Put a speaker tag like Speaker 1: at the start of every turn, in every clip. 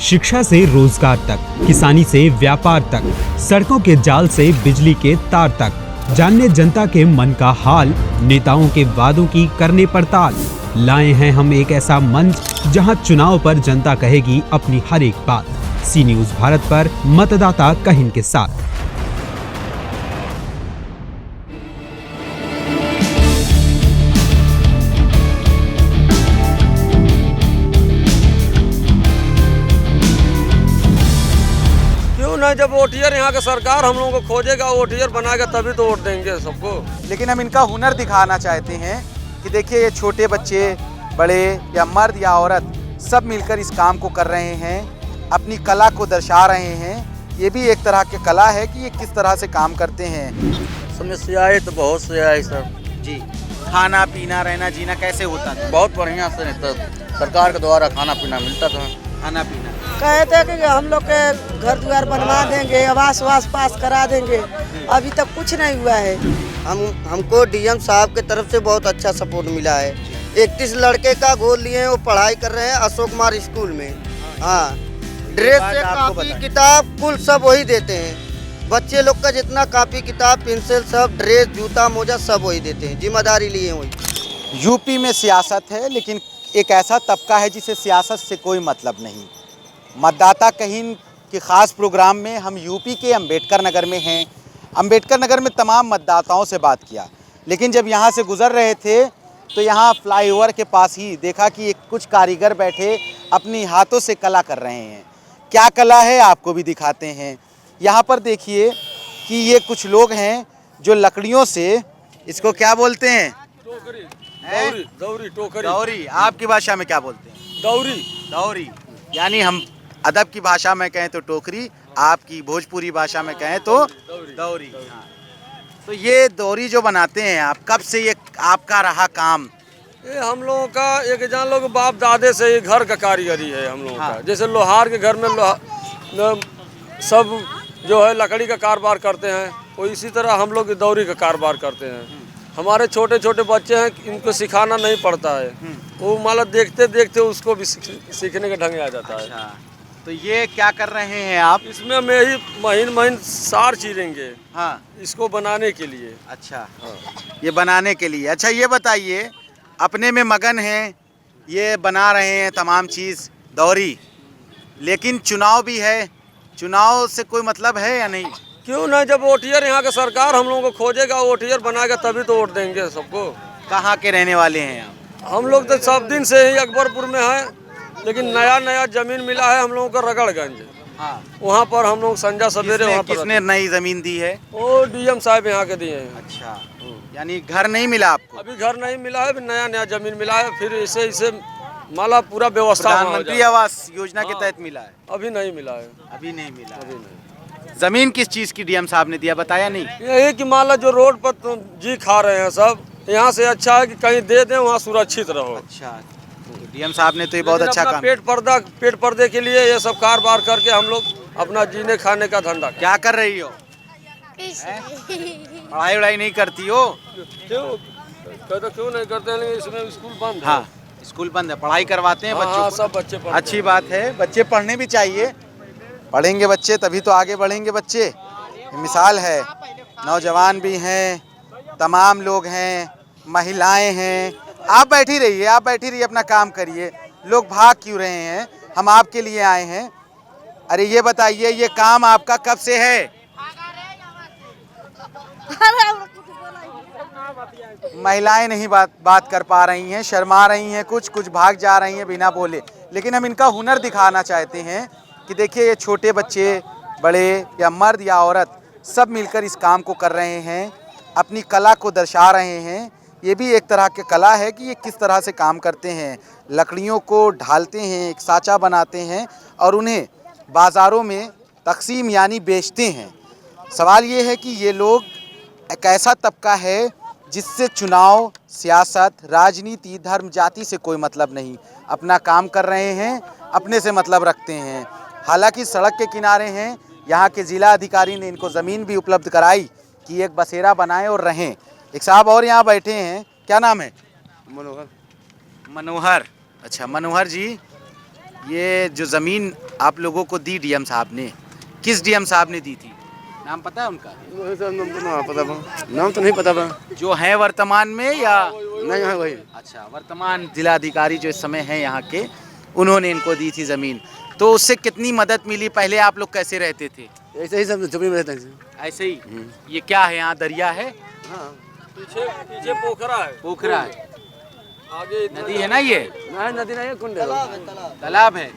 Speaker 1: शिक्षा से रोजगार तक, किसानी से व्यापार तक, सड़कों के जाल से बिजली के तार तक, जानने जनता के मन का हाल, नेताओं के वादों की करने पड़ताल। लाए हैं हम एक ऐसा मंच जहां चुनाव पर जनता कहेगी अपनी हर एक बात। सी न्यूज़ भारत पर मतदाता कहिन के साथ।
Speaker 2: नहीं, जब वोटियर यहाँ का सरकार हम लोगों को खोजेगा, वोटियर बनाएगा तभी तो वोट देंगे सबको।
Speaker 3: लेकिन हम इनका हुनर दिखाना चाहते हैं कि देखिए ये छोटे बच्चे, बड़े या मर्द या औरत सब मिलकर इस काम को कर रहे हैं, अपनी कला को दर्शा रहे हैं। ये भी एक तरह की कला है कि ये किस तरह से काम करते हैं।
Speaker 4: समस्याएं तो बहुत से आई सर
Speaker 3: जी, खाना पीना रहना जीना कैसे होता था?
Speaker 4: बहुत बढ़िया से तो सरकार के द्वारा खाना पीना मिलता था।
Speaker 3: खाना पीना
Speaker 5: कहे थे कि हम लोग के घर द्वार बनवा देंगे, आवास वास पास करा देंगे, अभी तक कुछ नहीं हुआ है।
Speaker 4: हमको डीएम साहब के तरफ से बहुत अच्छा सपोर्ट मिला है। 31 लड़के का गोद लिए हैं, वो पढ़ाई कर रहे हैं अशोक कुमार स्कूल में। हाँ, ड्रेस से कापी किताब कुल सब वही देते हैं। बच्चे लोग का जितना कापी किताब पेंसिल सब, ड्रेस जूता मोजा सब वही देते हैं, जिम्मेदारी लिए वही।
Speaker 3: यूपी में सियासत है, लेकिन एक ऐसा तबका है जिसे सियासत से कोई मतलब नहीं। मतदाता कहिन के ख़ास प्रोग्राम में हम यूपी के अंबेडकर नगर में हैं। अंबेडकर नगर में तमाम मतदाताओं से बात किया, लेकिन जब यहाँ से गुज़र रहे थे तो यहाँ फ्लाईओवर के पास ही देखा कि कुछ कारीगर बैठे अपनी हाथों से कला कर रहे हैं। क्या कला है आपको भी दिखाते हैं। यहाँ पर देखिए कि ये कुछ लोग हैं जो लकड़ियों से, इसको क्या बोलते हैं?
Speaker 2: दौरी, दौरी, टोकरी।
Speaker 3: दौरी आपकी भाषा में क्या बोलते हैं?
Speaker 2: दौरी।
Speaker 3: दौरी यानी हम अदब की भाषा में कहें तो टोकरी, आपकी भोजपुरी भाषा में कहें तो दौरी। हाँ। तो ये दौरी जो बनाते हैं आप, कब से ये आपका रहा काम?
Speaker 2: ये हम लोगों का एक जान लोग बाप दादे से ये घर का कारीगरी है हम लोगों
Speaker 3: हाँ।
Speaker 2: का। जैसे लोहार के घर में सब जो है लकड़ी का कारोबार करते हैं, वो इसी तरह हम लोग दौरी का कारोबार करते हैं। हमारे छोटे छोटे बच्चे हैं, इनको सिखाना नहीं पड़ता है, वो माला देखते देखते उसको भी सीखने का ढंग आ जाता है।
Speaker 3: अच्छा, तो ये क्या कर रहे हैं आप?
Speaker 2: इसमें मैं ही महीन सार चीरेंगे।
Speaker 3: हाँ,
Speaker 2: इसको बनाने के लिए।
Speaker 3: अच्छा।
Speaker 2: हाँ।
Speaker 3: ये बनाने के लिए। अच्छा, ये बताइए, अपने में मगन हैं, ये बना रहे हैं तमाम चीज़ दौरी, लेकिन चुनाव भी है, चुनाव से कोई मतलब है या नहीं?
Speaker 2: क्यों नहीं, जब वोटियर यहाँ का सरकार हम लोगों को खोजेगा, वोटियर बनाएगा तभी तो वोट देंगे सबको।
Speaker 3: कहाँ के रहने वाले हैं आप?
Speaker 2: हम लोग तो सब दिन से ही अकबरपुर में हैं, लेकिन नया जमीन मिला है हम लोगों का रगड़गंज।
Speaker 3: हाँ।
Speaker 2: वहाँ पर हम लोग संजा सवेरे वहाँ पर।
Speaker 3: किसने नई जमीन दी है?
Speaker 2: वो डीएम साहब यहाँ के दिए हैं।
Speaker 3: अच्छा, यानी घर नहीं मिला आपको?
Speaker 2: अभी घर नहीं मिला है, अभी नया जमीन मिला है, फिर इसे माला पूरा व्यवस्था।
Speaker 3: प्रधानमंत्री आवास योजना के तहत मिला है?
Speaker 2: अभी नहीं मिला है।
Speaker 3: अभी नहीं मिला।
Speaker 2: अभी नहीं।
Speaker 3: जमीन किस चीज की डीएम साहब ने दिया, बताया नहीं?
Speaker 2: यही कि माला जो रोड पर जी खा रहे हैं सब, यहाँ से अच्छा है कि कहीं दे दें, वहाँ सुरक्षित रहो।
Speaker 3: अच्छा, डीएम साहब ने तो ये बहुत अच्छा काम।
Speaker 2: पेट पर्दे के लिए ये सब कारोबार करके हम लोग अपना जीने खाने का धंधा।
Speaker 3: क्या कर रही हो? पढ़ाई वढ़ाई नहीं करती हो?
Speaker 2: क्यों नहीं करते हैं, इसमें स्कूल बंद है।
Speaker 3: हाँ, स्कूल बंद है, पढ़ाई करवाते हैं बच्चों को?
Speaker 2: सब बच्चे पढ़ते हैं।
Speaker 3: अच्छी बात है, बच्चे पढ़ने भी चाहिए। पढ़ेंगे बच्चे तभी तो आगे बढ़ेंगे बच्चे। मिसाल है, नौजवान भी हैं, तमाम लोग हैं, महिलाएं हैं। आप बैठी रहिए, आप बैठी रहिए, अपना काम करिए। लोग भाग क्यों रहे हैं? हम आपके लिए आए हैं। अरे ये बताइए, ये काम आपका कब से है? महिलाएं नहीं बात कर पा रही हैं, शर्मा रही हैं, कुछ भाग जा रही हैं बिना बोले। लेकिन हम इनका हुनर दिखाना चाहते हैं कि देखिए ये छोटे बच्चे, बड़े या मर्द या औरत सब मिलकर इस काम को कर रहे हैं, अपनी कला को दर्शा रहे हैं। ये भी एक तरह की कला है कि ये किस तरह से काम करते हैं। लकड़ियों को ढालते हैं, एक साँचा बनाते हैं और उन्हें बाज़ारों में तकसीम यानी बेचते हैं। सवाल ये है कि ये लोग एक ऐसा तबका है जिससे चुनाव, सियासत, राजनीति, धर्म, जाति से कोई मतलब नहीं। अपना काम कर रहे हैं, अपने से मतलब रखते हैं। हालांकि सड़क के किनारे हैं, यहाँ के ज़िला अधिकारी ने इनको ज़मीन भी उपलब्ध कराई कि एक बसेरा बनाएं और रहें। एक साहब और यहाँ बैठे हैं, क्या नाम है?
Speaker 2: मनोहर।
Speaker 3: मनोहर। अच्छा मनोहर जी, ये जो ज़मीन आप लोगों को दी डीएम साहब ने, किस डीएम साहब ने दी थी? नाम पता है उनका?
Speaker 2: नाम तो नहीं पता था।
Speaker 3: जो है वर्तमान में या
Speaker 2: नहीं है वही।
Speaker 3: अच्छा, वर्तमान जिलाधिकारी जो इस समय हैं यहाँ के, उन्होंने इनको दी थी ज़मीन। तो उससे कितनी मदद मिली? पहले आप लोग कैसे रहते थे?
Speaker 2: ऐसे ही सब जमीन में रहते हैं।
Speaker 3: ऐसे ही? ये क्या है, यहाँ दरिया है?
Speaker 2: हाँ, पीछे पोखरा है।
Speaker 3: पोखरा है,
Speaker 2: आगे
Speaker 3: नदी है ना ये?
Speaker 2: नहीं, नदी नहीं है, कुंड है।
Speaker 3: तालाब है।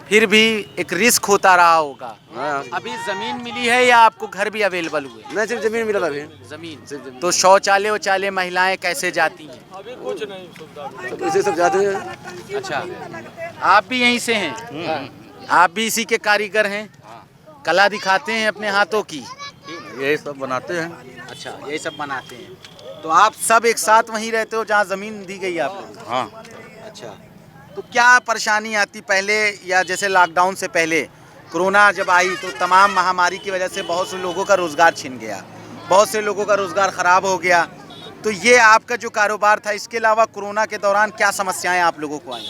Speaker 3: फिर भी एक रिस्क होता रहा होगा।
Speaker 2: हाँ।
Speaker 3: अभी ज़मीन मिली है या आपको घर भी अवेलेबल हुए?
Speaker 2: नहीं, सिर्फ जमीन मिला था अभी।
Speaker 3: ज़मीन। तो शौचालय वौचालय महिलाएं कैसे जाती हैं?
Speaker 2: अभी कुछ नहीं सुविधा। ऐसे सब जाते हैं।
Speaker 3: अच्छा, आप भी यहीं से हैं? आप भी इसी के कारीगर हैं? कला दिखाते हैं अपने हाथों की?
Speaker 2: यही सब बनाते हैं।
Speaker 3: अच्छा, यही सब बनाते हैं। तो आप सब एक साथ वहीं रहते हो जहाँ ज़मीन दी गई आप लोग?
Speaker 2: हाँ।
Speaker 3: अच्छा, तो क्या परेशानी आती पहले, या जैसे लॉकडाउन से पहले कोरोना जब आई तो तमाम महामारी की वजह से बहुत से लोगों का रोज़गार छिन गया, बहुत से लोगों का रोज़गार ख़राब हो गया। तो ये आपका जो कारोबार था, इसके अलावा कोरोना के दौरान क्या समस्याएं आप लोगों को आई?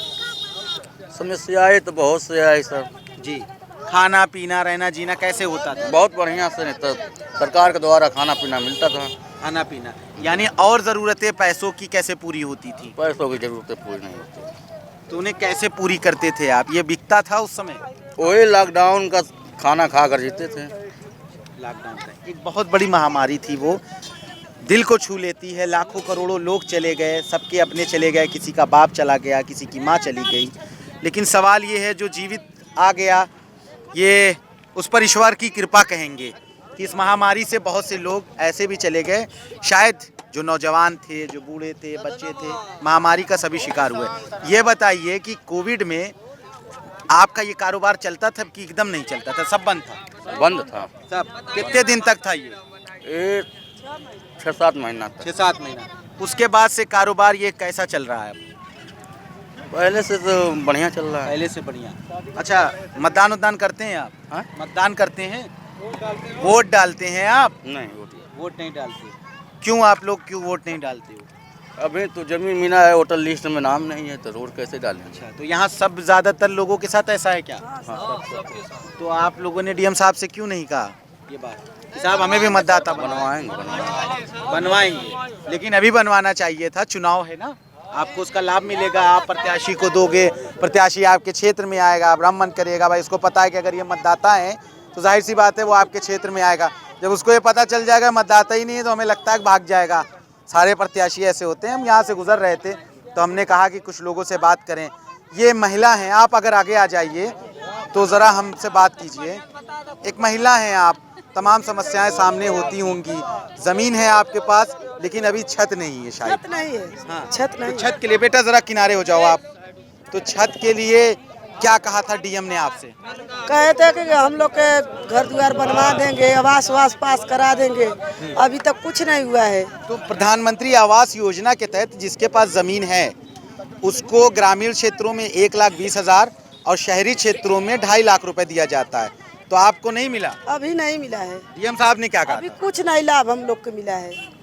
Speaker 2: समस्याएं तो बहुत से आई सर
Speaker 3: जी, खाना पीना रहना जीना कैसे होता था?
Speaker 2: बहुत बढ़िया से, नहीं तो सरकार के द्वारा खाना पीना मिलता था।
Speaker 3: खाना पीना यानी और ज़रूरतें पैसों की कैसे पूरी होती थी?
Speaker 2: पैसों की जरूरतें पूरी नहीं होती।
Speaker 3: तो उन्हें कैसे पूरी करते थे आप? ये बिकता था उस समय?
Speaker 2: वही लॉकडाउन का खाना खा कर जीते थे।
Speaker 3: लॉकडाउन का एक बहुत बड़ी महामारी थी, वो दिल को छू लेती है। लाखों करोड़ों लोग चले गए, सबके अपने चले गए, किसी का बाप चला गया, किसी की माँ चली गई। लेकिन सवाल ये है, जो जीवित आ गया, ये उस पर ईश्वर की कृपा कहेंगे कि इस महामारी से बहुत से लोग ऐसे भी चले गए, शायद जो नौजवान थे, जो बूढ़े थे, बच्चे थे, महामारी का सभी शिकार हुए। ये बताइए कि कोविड में आपका ये कारोबार चलता था कि एकदम नहीं चलता था, सब बंद था?
Speaker 2: बंद था
Speaker 3: सब। कितने दिन तक था ये?
Speaker 2: 6-7 महीना तक।
Speaker 3: 6-7 महीना। उसके बाद से कारोबार ये कैसा चल रहा है?
Speaker 2: पहले से तो बढ़िया चल रहा है।
Speaker 3: पहले से बढ़िया। अच्छा, मतदान उद्दान करते हैं आप?
Speaker 2: हाँ?
Speaker 3: मतदान करते हैं? वोट डालते हैं आप?
Speaker 2: नहीं,
Speaker 3: वोट नहीं डालते। क्यों आप लोग क्यों वोट नहीं डालते हो?
Speaker 2: अभी तो जमीन मिला है, वोटर लिस्ट में नाम नहीं है, तो रोड कैसे डालें?
Speaker 3: अच्छा, तो यहाँ सब ज़्यादातर लोगों के साथ ऐसा है क्या?
Speaker 2: हाँ,
Speaker 3: तो आप लोगों ने डीएम साहब से क्यों नहीं कहा ये बात कि साहब हमें भी मतदाता बनवाएंगे? लेकिन अभी बनवाना चाहिए था, चुनाव है ना, आपको उसका लाभ मिलेगा। आप प्रत्याशी को दोगे, प्रत्याशी आपके क्षेत्र में आएगा, आप मन करेगा, भाई इसको पता है कि अगर ये मतदाता हैं तो जाहिर सी बात है वो आपके क्षेत्र में आएगा। जब उसको ये पता चल जाएगा मतदाता ही नहीं है, तो हमें लगता है भाग जाएगा। सारे प्रत्याशी ऐसे होते हैं। हम यहाँ से गुजर रहे थे तो हमने कहा कि कुछ लोगों से बात करें। ये महिला हैं, आप अगर आगे आ जाइए तो ज़रा हमसे बात कीजिए। एक महिला हैं आप, तमाम समस्याएं सामने होती होंगी, ज़मीन है आपके पास लेकिन अभी छत नहीं है शायद।
Speaker 5: छत नहीं है।
Speaker 3: हाँ,
Speaker 5: छत नहीं
Speaker 3: तो छत के लिए बेटा ज़रा किनारे हो जाओ आप। तो छत के लिए क्या कहा था डीएम ने आपसे?
Speaker 5: कहे थे कि हम लोग के घर द्वार बनवा देंगे, आवास वास पास करा देंगे। अभी तक कुछ नहीं हुआ है।
Speaker 3: तो प्रधानमंत्री आवास योजना के तहत जिसके पास ज़मीन है उसको ग्रामीण क्षेत्रों में 1,20,000 और शहरी क्षेत्रों में 2.5 लाख रुपए दिया जाता है। तो आपको नहीं मिला?
Speaker 5: अभी नहीं मिला है।
Speaker 3: डीएम साहब ने क्या कहा?
Speaker 5: अभी कुछ नहीं लाभ हम लोग को मिला है।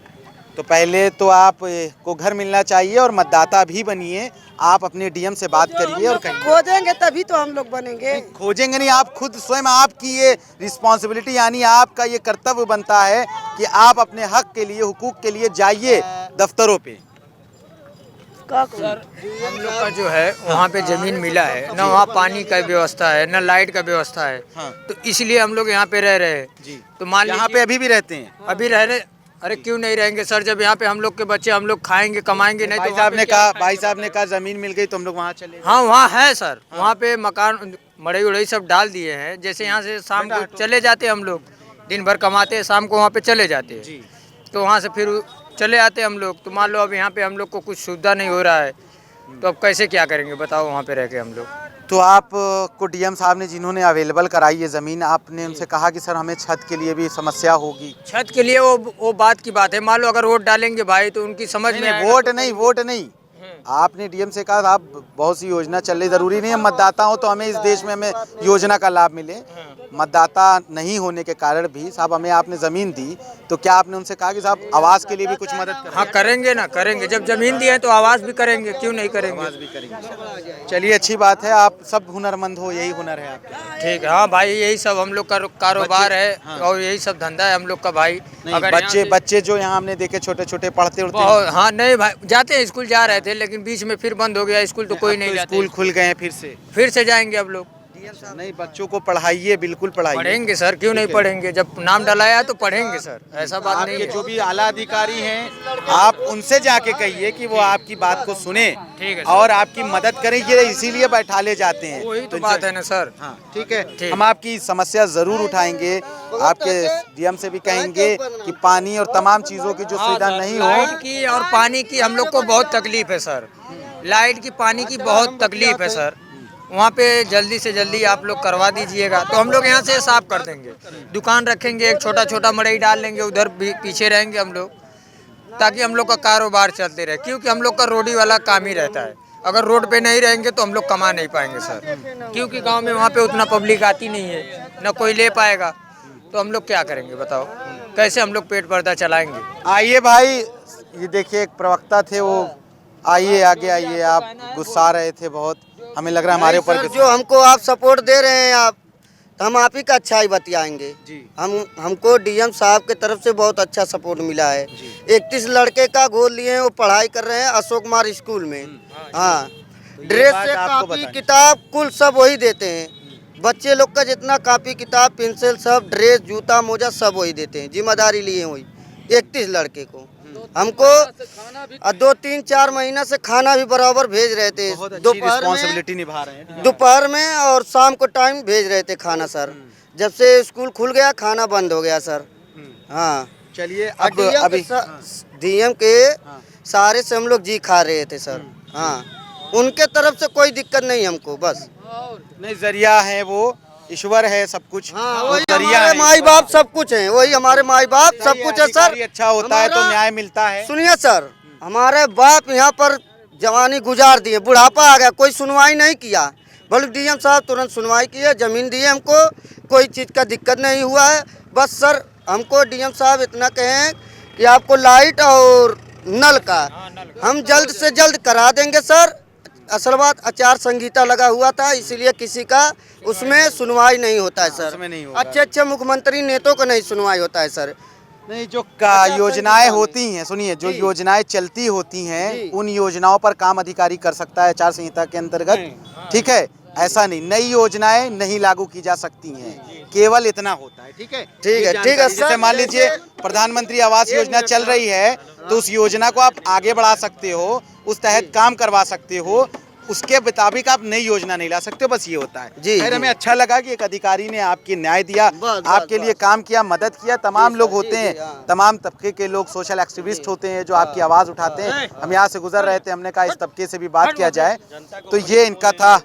Speaker 3: तो पहले तो आप को घर मिलना चाहिए और मतदाता भी बनिए। आप अपने डीएम से बात करिए और कहिए।
Speaker 5: खोजेंगे तभी तो हम लोग बनेंगे।
Speaker 3: खोजेंगे नहीं, आप खुद स्वयं, आपकी ये रिस्पॉन्सिबिलिटी यानी आपका ये कर्तव्य बनता है कि आप अपने हक के लिए, हुकूक के लिए जाइए दफ्तरों पे।
Speaker 6: हम लोग का जो है वहाँ पे ज़मीन मिला है, न वहाँ पानी का व्यवस्था है, न लाइट का व्यवस्था है।
Speaker 3: हाँ।
Speaker 6: तो इसलिए हम लोग यहाँ पे रह रहे हैं
Speaker 3: जी।
Speaker 6: तो मान
Speaker 3: यहाँ पे
Speaker 6: लीजिए
Speaker 3: अभी भी रहते हैं?
Speaker 6: अभी रह रहे। अरे क्यों नहीं रहेंगे सर, जब यहाँ पे हम लोग के बच्चे हम लोग खाएंगे कमाएंगे नहीं तो
Speaker 3: भाई साहब ने कहा ज़मीन मिल गई तो हम लोग वहाँ चले।
Speaker 6: हाँ वहाँ है सर, वहाँ पे मकान मड़ई उड़ई सब डाल दिए हैं। जैसे यहाँ से शाम को चले जाते हम लोग, दिन भर कमाते हैं, शाम को वहाँ पे चले जाते हैं। तो वहाँ से फिर चले आते हम लोग। तो मान लो अब यहाँ पे हम लोग को कुछ सुविधा नहीं हो रहा है तो अब कैसे क्या करेंगे बताओ वहाँ पे रह के हम लोग।
Speaker 3: तो आप को डीएम साहब ने जिन्होंने अवेलेबल कराई है ज़मीन, आपने उनसे कहा कि सर हमें छत के लिए भी समस्या होगी?
Speaker 6: छत के लिए वो बात की बात है। मान लो अगर वोट डालेंगे भाई तो उनकी समझ में
Speaker 3: वोट नहीं आपने डीएम से कहा आप बहुत सी योजना चल रही, जरूरी नहीं है मतदाता हो तो हमें इस देश में हमें योजना का लाभ मिले। मतदाता नहीं होने के कारण भी साहब हमें आपने ज़मीन दी, तो क्या आपने उनसे कहा कि साहब आवास के लिए भी कुछ मदद करें?
Speaker 6: हाँ करेंगे ना, करेंगे। जब जमीन दी है तो आवाज़ भी करेंगे, क्यों नहीं करेंगे।
Speaker 3: चलिए अच्छी बात है, आप सब हुनरमंद हो, यही हुनर है आपका।
Speaker 6: ठीक है। हाँ भाई, यही सब हम लोग का कारोबार है और यही सब धंधा है हम लोग का भाई। अगर
Speaker 3: बच्चे जो यहाँ हमने देखे छोटे छोटे पढ़ते उड़ते
Speaker 6: बहुत, हाँ नहीं भाई, जाते हैं स्कूल जा रहे थे, लेकिन बीच में फिर बंद हो गया स्कूल, तो कोई नहीं जाते।
Speaker 3: स्कूल खुल गए हैं
Speaker 6: फिर से जाएंगे अब लोग।
Speaker 3: नहीं, बच्चों को पढ़ाइए, बिल्कुल पढ़ाइए।
Speaker 6: पढ़ेंगे सर, क्यों नहीं पढ़ेंगे, जब नाम डलाया तो पढ़ेंगे सर, ऐसा बात नहीं है।
Speaker 3: जो भी आला अधिकारी हैं आप उनसे जाके कहिए कि वो आपकी बात को सुने
Speaker 6: ठीक है
Speaker 3: और आपकी मदद करें, ये इसीलिए बैठा ले जाते हैं।
Speaker 6: वही तो बात है ना सर।
Speaker 3: हाँ ठीक है, हम आपकी समस्या जरूर उठाएंगे, आपके डीएम से भी कहेंगे कि पानी और तमाम चीजों की जो सुविधा नहीं हो।
Speaker 6: लाइट की और पानी की हम लोग को बहुत तकलीफ है सर, लाइट की पानी की बहुत तकलीफ है सर। वहाँ पे जल्दी से जल्दी आप लोग करवा दीजिएगा तो हम लोग यहाँ से साफ कर देंगे। दुकान रखेंगे, एक छोटा छोटा मड़ई डाल लेंगे, उधर भी पीछे रहेंगे हम लोग, ताकि हम लोग का कारोबार चलते रहे, क्योंकि हम लोग का रोडी वाला काम ही रहता है। अगर रोड पे नहीं रहेंगे तो हम लोग कमा नहीं पाएंगे सर, क्योंकि गांव में वहाँ पे उतना पब्लिक आती नहीं है, न कोई ले पाएगा, तो हम लोग क्या करेंगे बताओ, कैसे हम लोग पेट पर्दा चलाएंगे।
Speaker 3: आइए भाई, ये देखिए एक प्रवक्ता थे वो, आइए आगे आइए। आप गुस्सा रहे थे बहुत, हमें लग रहा है हमारे ऊपर
Speaker 4: जो हमको आप सपोर्ट दे रहे हैं आप, तो हम आप ही का अच्छा ही बतियाएंगे जी। हमको डीएम साहब के तरफ से बहुत अच्छा सपोर्ट मिला है। 31 लड़के का गोद लिए हैं, वो पढ़ाई कर रहे हैं अशोक कुमार स्कूल में। हाँ, ड्रेस से कापी किताब कुल सब वही देते हैं। बच्चे लोग का जितना कापी किताब पेंसिल सब, ड्रेस जूता मोजा सब वही देते हैं, जिम्मेदारी लिए वही 31 लड़के को। हमको 2-3-4 महीना से खाना भी बराबर भेज रहे थे,
Speaker 3: रिस्पॉन्सिबिलिटी निभा रहे हैं।
Speaker 4: दोपहर में और शाम को टाइम भेज रहे थे खाना सर। जब से स्कूल खुल गया खाना बंद हो गया सर। हाँ
Speaker 3: चलिए,
Speaker 4: अब अभी डीएम के सारे से हम लोग जी खा रहे थे सर। हाँ, उनके तरफ से कोई दिक्कत नहीं हमको, बस
Speaker 3: नहीं जरिया है वो, ईश्वर है सब कुछ।
Speaker 4: हाँ, वही हमारे माई बाप सब कुछ है, वही हमारे माई बाप सब कुछ है सर।
Speaker 3: अच्छा होता है तो न्याय मिलता है।
Speaker 4: सुनिए सर, हमारे बाप यहाँ पर जवानी गुजार दिए, बुढ़ापा आ गया, कोई सुनवाई नहीं किया। बल्कि डीएम साहब तुरंत सुनवाई किए, जमीन दिए हमको, कोई चीज़ का दिक्कत नहीं हुआ है। बस सर हमको डीएम साहब इतना कहें कि आपको लाइट और नल का हम जल्द से जल्द करा देंगे सर। असल बात आचार संहिता लगा हुआ था, इसीलिए किसी का उसमें सुनवाई नहीं होता है सर। अच्छे अच्छे मुख्यमंत्री नेताओं का नहीं सुनवाई होता है सर।
Speaker 3: नहीं, जो योजनाएं होती हैं, सुनिए, जो योजनाएं चलती होती हैं उन योजनाओं पर काम अधिकारी कर सकता है आचार संहिता के अंतर्गत, ठीक है। ऐसा नहीं, नई योजनाएं नहीं लागू की जा सकती हैं, केवल इतना होता है, ठीक है।
Speaker 4: ठीक है सर।
Speaker 3: जैसे मान लीजिए प्रधानमंत्री आवास योजना चल रही है, तो उस योजना को आप आगे बढ़ा सकते हो, उस तहत काम करवा सकते हो, उसके मुताबिक आप नई योजना नहीं ला सकते हो, बस ये होता है जी। खैर हमें अच्छा लगा कि एक अधिकारी ने आपकी न्याय दिया, आपके लिए काम किया, मदद किया। तमाम लोग होते हैं, तमाम तबके के लोग, सोशल एक्टिविस्ट होते हैं जो आपकी आवाज़ उठाते हैं। हम यहाँ से गुजर रहे थे, हमने कहा इस तबके से भी बात किया जाए, तो ये इनका था।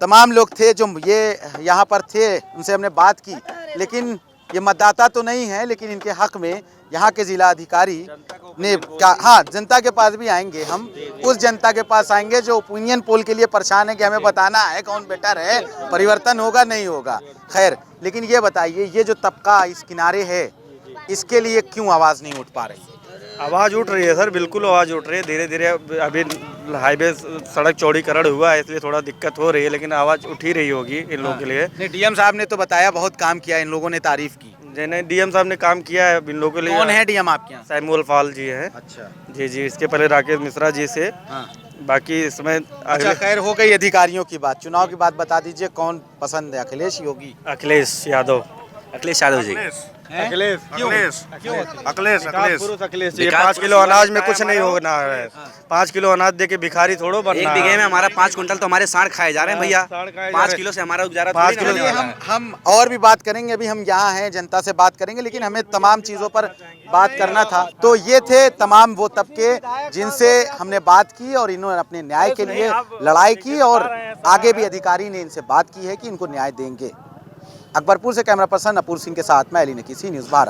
Speaker 3: तमाम लोग थे जो ये यहाँ पर थे, उनसे हमने बात की, लेकिन ये मतदाता तो नहीं है, लेकिन इनके हक में यहाँ के जिला अधिकारी ने हाँ, जनता के पास भी आएंगे, हम उस जनता के पास आएंगे जो ओपिनियन पोल के लिए परेशान है कि हमें बताना है कौन बेटर है, परिवर्तन होगा नहीं होगा। खैर, लेकिन ये बताइए, ये जो तबका इस किनारे है, इसके लिए क्यों आवाज़ नहीं उठ पा रही?
Speaker 7: आवाज़ उठ रही है सर, बिल्कुल आवाज़ उठ रही है। धीरे धीरे अभी हाईवे सड़क चौड़ीकरण हुआ है, इसलिए थोड़ा दिक्कत हो रही है, लेकिन आवाज़ उठ ही रही होगी इन लोगों के लिए।
Speaker 3: नहीं, डीएम साहब ने तो बताया बहुत काम किया, इन लोगों ने तारीफ की।
Speaker 7: नहीं, डीएम साहब ने काम किया है इन लोगों के लिए।
Speaker 3: कौन है डीएम आपके यहाँ?
Speaker 7: सैमुअल फाल जी हैं।
Speaker 3: अच्छा
Speaker 7: जी, इसके पहले राकेश मिश्रा जी से। बाकी इसमें
Speaker 3: अच्छा, खैर हो गई अधिकारियों की बात, चुनाव की बात बता दीजिए, कौन पसंद है, अखिलेश योगी?
Speaker 7: अखिलेश यादव जी।
Speaker 3: अखिलेश
Speaker 7: जी। 5 किलो अनाज में कुछ नहीं होना है। 5 किलो अनाज दे के भिखारी थोड़ो बनना।
Speaker 8: एक बीघे में हमारा 5 कुंटल तो हमारे सांड खाए जा रहे हैं भैया। 5 किलो से हमारा गुजारा
Speaker 7: 5 किलो
Speaker 3: हम और भी बात करेंगे, अभी हम यहाँ हैं, जनता से बात करेंगे, लेकिन हमें तमाम चीज़ों पर बात करना था। तो ये थे तमाम वो तबके जिनसे हमने बात की और इन्होंने अपने न्याय के लिए लड़ाई की, और आगे भी अधिकारी ने इनसे बात की है कि इनको न्याय देंगे। अकबरपुर से कैमरा पर्सन अपूर्व सिंह के साथ मैं अली नकीसी, न्यूज़ 12।